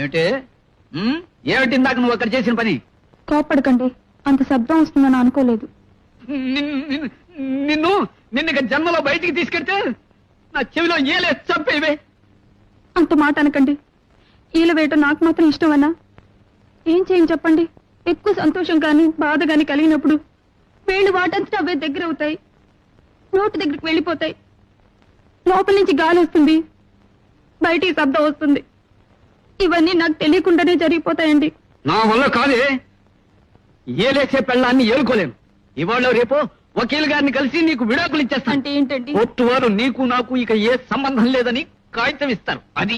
ఏమిటి ఏమిటి ఇందాక నువ్వు అక్కడ చేసిన పని? కోపడకండి, అంత శబ్దం వస్తుందని అనుకోలేదు. నిన్ను ఇక జన్మలో బయటికి తీసుకెళ్తే నా చెవిలో ఏలే చంపేవే. అంత మాట అనకండి. ఈల వేయటం నాకు మాత్రం ఇష్టమన్నా? ఏం చేయని చెప్పండి. ఎక్కువ సంతోషం కానీ బాధ కానీ కలిగినప్పుడు వేళ్ళు వాటంతటా అవే దగ్గర అవుతాయి, నోటి దగ్గరికి వెళ్ళిపోతాయి. లోపల నుంచి గాలి వస్తుంది, బయటికి శబ్దం వస్తుంది. ఇవన్నీ నాకు తెలియకుండానే జరిగిపోతాయండి. నా వల్ల కాదే. ఏలేసే పెళ్ళాన్ని ఏలుకోలేను. ఇవాళ రేపు వకీల్ గారిని కలిసి నీకు విడాకులు ఇచ్చేస్తాను. అంటే ఏంటండి? కోర్టు వారు నీకు నాకు ఇక ఏ సంబంధం లేదని కాగితం ఇస్తారు. అది